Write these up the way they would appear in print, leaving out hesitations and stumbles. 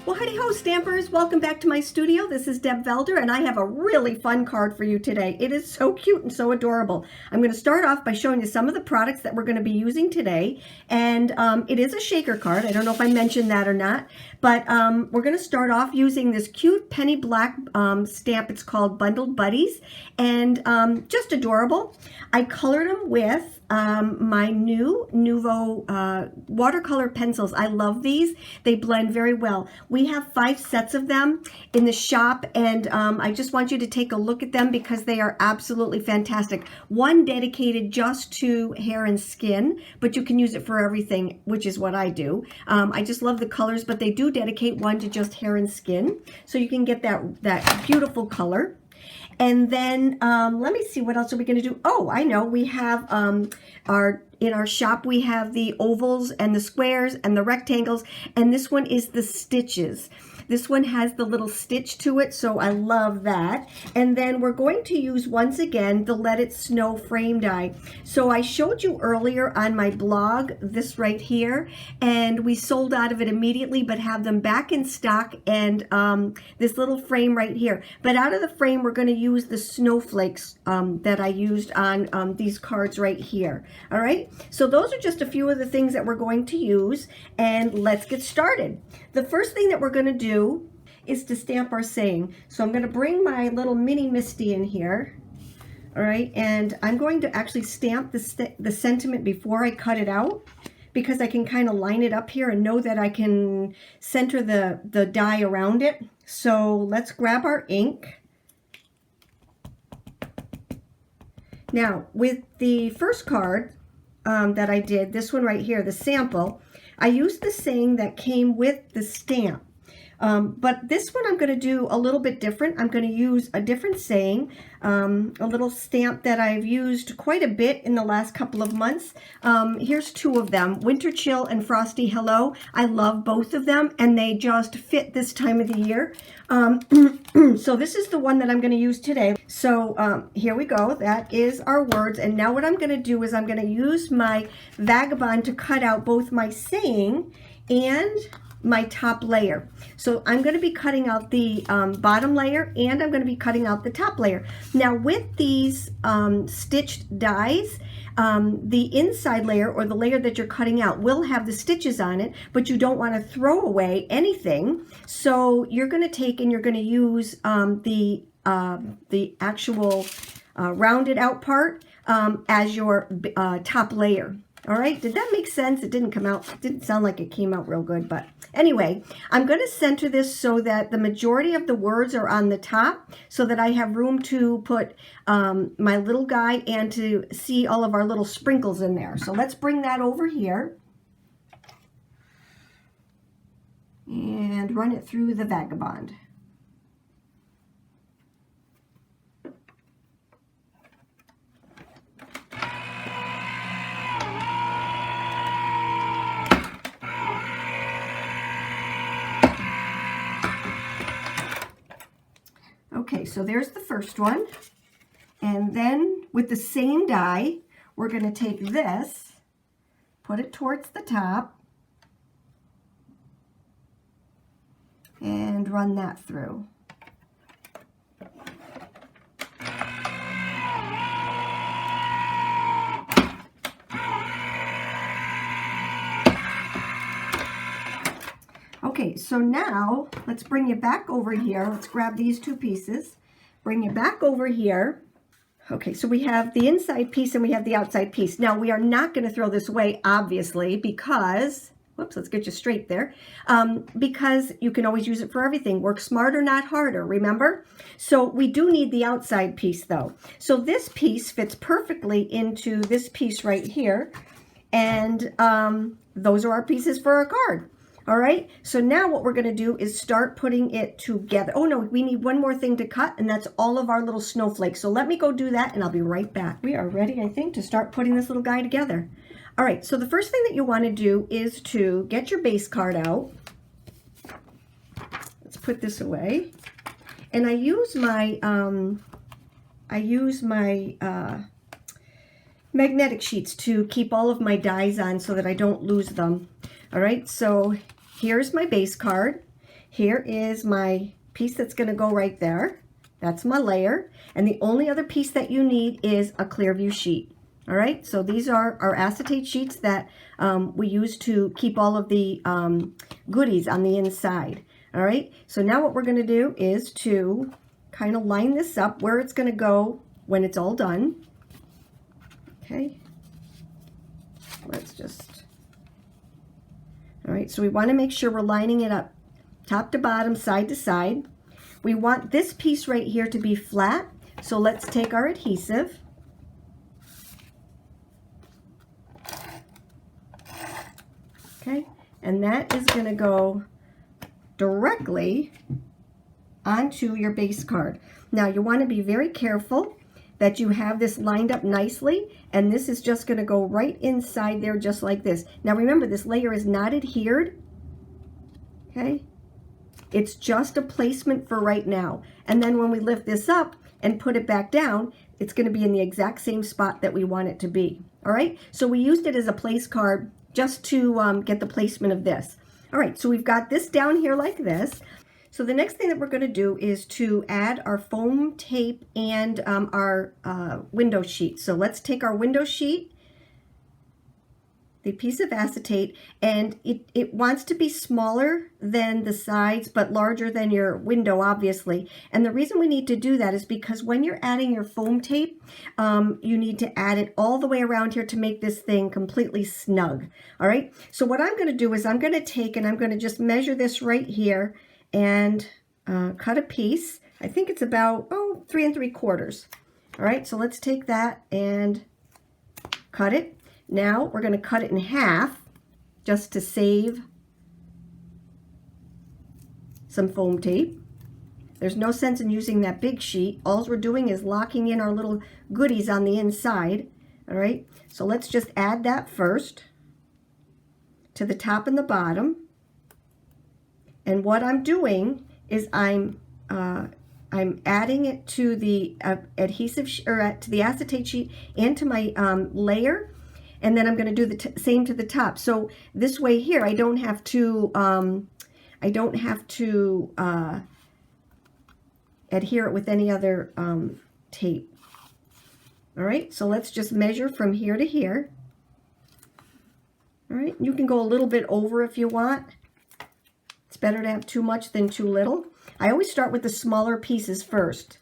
Well, howdy ho, Stampers. Welcome back to my studio. This is Deb Valder, and I have a really fun card for you today. It is so cute and so adorable. I'm going to start off by showing you some of the products that we're going to be using today, and it is a shaker card. I don't know if I mentioned that or not, but we're going to start off using this cute penny black stamp. It's called Bundled Buddies, and just adorable. I colored them with my new Nuvo watercolor pencils. I love these. They blend very well. We have 5 sets of them in the shop, and I just want you to take a look at them because they are absolutely fantastic. One dedicated just to hair and skin, but you can use it for everything, which is what I do. I just love the colors, but they do dedicate one to just hair and skin, so you can get that beautiful color. And then let me see, what else are we going to do? Oh, I know, we have in our shop, we have the ovals and the squares and the rectangles, and this one is the stitches. This one has the little stitch to it, so I love that. And then we're going to use, once again, the Let It Snow frame die. So I showed you earlier on my blog, this right here, and we sold out of it immediately, but have them back in stock, and this little frame right here. But out of the frame, we're going to use the snowflakes that I used on these cards right here. All right, so those are just a few of the things that we're going to use, and let's get started. The first thing that we're going to do is to stamp our saying. So I'm going to bring my little mini Misty in here. All right, and I'm going to actually stamp the sentiment before I cut it out, because I can kind of line it up here and know that I can center the die around it. So let's grab our ink. Now, with the first card that I did, this one right here, the sample, I used the saying that came with the stamp. But this one I'm going to do a little bit different. I'm going to use a different saying, a little stamp that I've used quite a bit in the last couple of months. Here's 2 of them, Winter Chill and Frosty Hello. I love both of them, and they just fit this time of the year. So this is the one that I'm going to use today. So here we go. That is our words. And now what I'm going to do is I'm going to use my Vagabond to cut out both my saying and my top layer. So I'm going to be cutting out the bottom layer, and I'm going to be cutting out the top layer. Now with these stitched dies, the inside layer, or the layer that you're cutting out, will have the stitches on it, but you don't want to throw away anything. So you're going to take and you're going to use the actual rounded out part as your top layer. All right, did that make sense? It didn't come out, didn't sound like it came out real good, but anyway, I'm going to center this so that the majority of the words are on the top, so that I have room to put my little guy and to see all of our little sprinkles in there. So let's bring that over here and run it through the Vagabond. Okay, so there's the first one, and then with the same die, we're going to take this, put it towards the top, and run that through. Okay, so now let's bring you back over here. Let's grab these 2 pieces, bring you back over here. Okay, so we have the inside piece and we have the outside piece. Now we are not going to throw this away, obviously, because, whoops, let's get you straight there, because you can always use it for everything. Work smarter, not harder, remember? So we do need the outside piece though. So this piece fits perfectly into this piece right here, and those are our pieces for our card. All right, so now what we're going to do is start putting it together. Oh no, we need one more thing to cut, and that's all of our little snowflakes. So let me go do that, and I'll be right back. We are ready, I think, to start putting this little guy together. All right, so the first thing that you want to do is to get your base card out. Let's put this away. And I use my magnetic sheets to keep all of my dies on so that I don't lose them. All right, so here's my base card. here is my piece that's going to go right there. That's my layer. And the only other piece that you need is a clear view sheet. All right, so these are our acetate sheets that we use to keep all of the goodies on the inside. All right, so now what we're going to do is to kind of line this up where it's going to go when it's all done. Okay, let's just, all right, so we want to make sure we're lining it up top to bottom, side to side. We want this piece right here to be flat, so let's take our adhesive. Okay, and that is going to go directly onto your base card. Now you want to be very careful that you have this lined up nicely, and this is just going to go right inside there just like this. Now remember, this layer is not adhered. Okay, it's just a placement for right now, and then when we lift this up and put it back down, it's going to be in the exact same spot that we want it to be. All right, so we used it as a place card just to get the placement of this. All right, so we've got this down here like this. So the next thing that we're going to do is to add our foam tape and our window sheet. So let's take our window sheet, the piece of acetate, and it wants to be smaller than the sides but larger than your window, obviously. And the reason we need to do that is because when you're adding your foam tape, you need to add it all the way around here to make this thing completely snug. All right, so what I'm going to do is I'm going to take and I'm going to just measure this right here and cut a piece. I think it's about 3 3/4. All right, so let's take that and cut it. Now we're going to cut it in half just to save some foam tape. There's no sense in using that big sheet. All we're doing is locking in our little goodies on the inside. All right, so let's just add that first to the top and the bottom. And what I'm doing is I'm adding it to the adhesive or to the acetate sheet and to my layer. And then I'm going to do the same to the top. So this way here, I don't have to adhere it with any other tape. All right, so let's just measure from here to here. All right, you can go a little bit over if you want. It's better to have too much than too little. I always start with the smaller pieces first.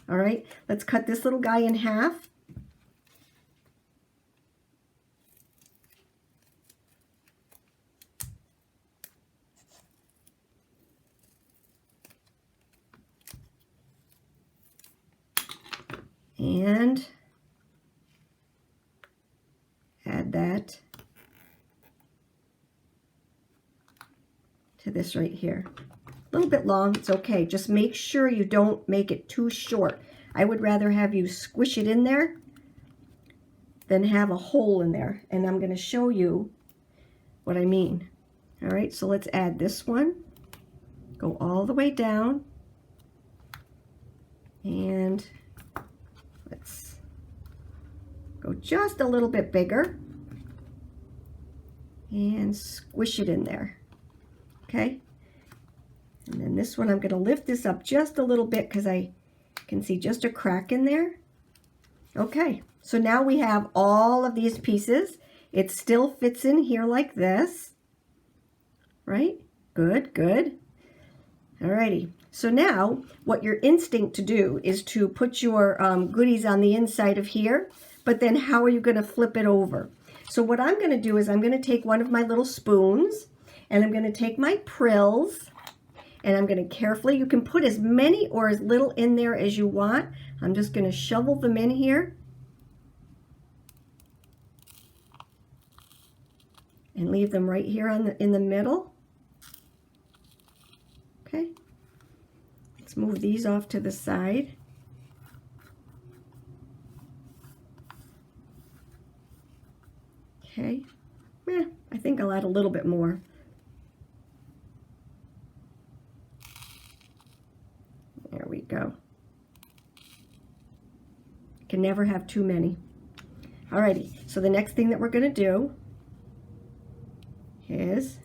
All right, let's cut this little guy in half. And add that to this right here. A little bit long, it's okay. Just make sure you don't make it too short. I would rather have you squish it in there than have a hole in there. And I'm going to show you what I mean. All right, so let's add this one. Go all the way down. And let's go just a little bit bigger and squish it in there. Okay, and then this one I'm going to lift this up just a little bit because I can see just a crack in there. Okay, so now we have all of these pieces. It still fits in here like this, right? Good, good. Alrighty, so now what your instinct to do is to put your goodies on the inside of here, but then how are you going to flip it over? So what I'm going to do is I'm going to take one of my little spoons and I'm going to take my Prills and I'm going to carefully, you can put as many or as little in there as you want. I'm just going to shovel them in here and leave them right here in the middle. Okay, let's move these off to the side. Okay, I think I'll add a little bit more. There we go. Can never have too many. Alrighty, so the next thing that we're going to do is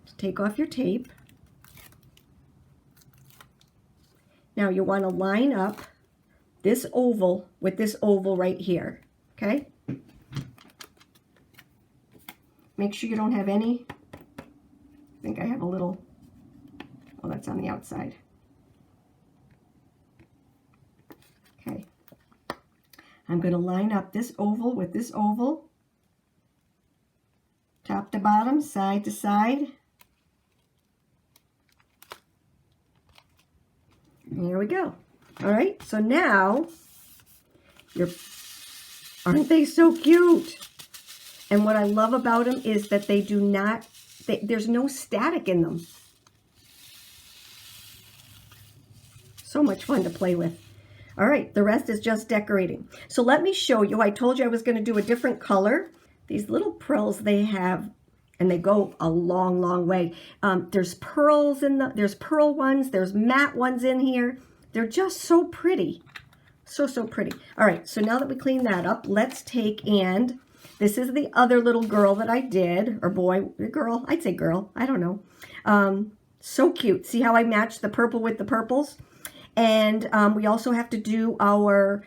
to take off your tape. Now you want to line up this oval with this oval right here, okay? Make sure you don't have any, I think I have a little, oh, that's on the outside. Okay. I'm going to line up this oval with this oval, top to bottom, side to side. There we go. All right, so now, aren't they so cute? And what I love about them is that they do not, there's no static in them. So much fun to play with. All right, the rest is just decorating. So let me show you. I told you I was going to do a different color. These little Prills, they have, and they go a long, long way. There's pearls in there's pearl ones, there's matte ones in here. They're just so pretty. So, so pretty. All right, so now that we clean that up, let's take, and this is the other little girl that I did, or boy, girl, I'd say girl, I don't know. So cute. See how I matched the purple with the purples? And we also have to do our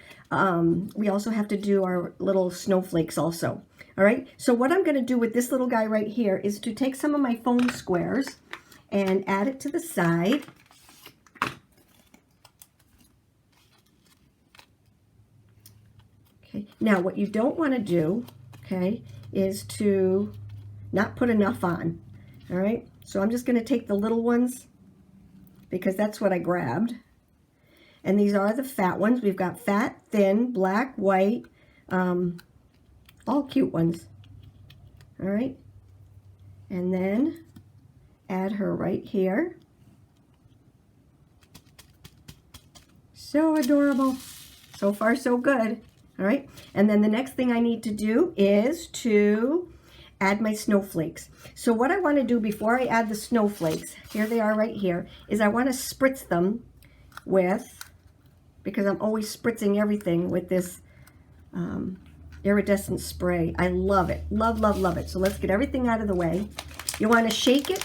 little snowflakes also. All right, so what I'm going to do with this little guy right here is to take some of my foam squares and add it to the side. Okay, now what you don't want to do, okay, is to not put enough on. All right, so I'm just going to take the little ones because that's what I grabbed. And these are the fat ones. We've got fat, thin, black, white, all cute ones. All right. And then add her right here. So adorable. So far, so good. All right. And then the next thing I need to do is to add my snowflakes. So what I want to do before I add the snowflakes, here they are right here, is I want to spritz them with, because I'm always spritzing everything with this iridescent spray. I love it. Love, love, love it. So let's get everything out of the way. You want to shake it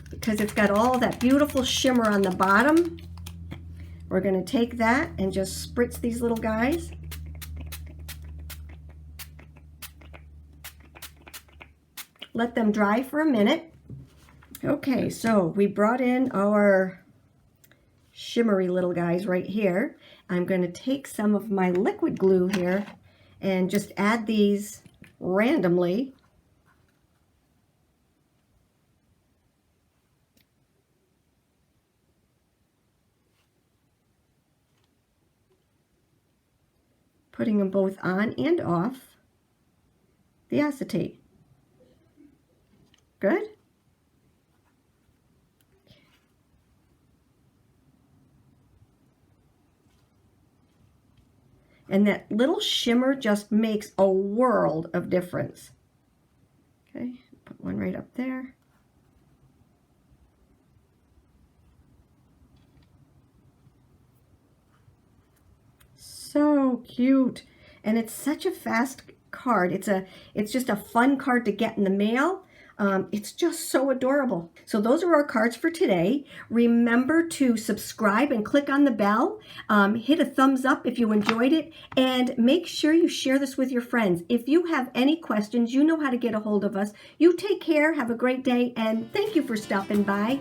because it's got all that beautiful shimmer on the bottom. We're going to take that and just spritz these little guys. Let them dry for a minute. Okay, so we brought in our shimmery little guys right here. I'm going to take some of my liquid glue here and just add these randomly. Putting them both on and off the acetate. Good? And that little shimmer just makes a world of difference. Okay, put one right up there. So cute. And it's such a fast card. It's just a fun card to get in the mail. It's just so adorable. So those are our cards for today. Remember to subscribe and click on the bell. Hit a thumbs up if you enjoyed it, and make sure you share this with your friends. If you have any questions, you know how to get a hold of us. You take care, have a great day, and thank you for stopping by.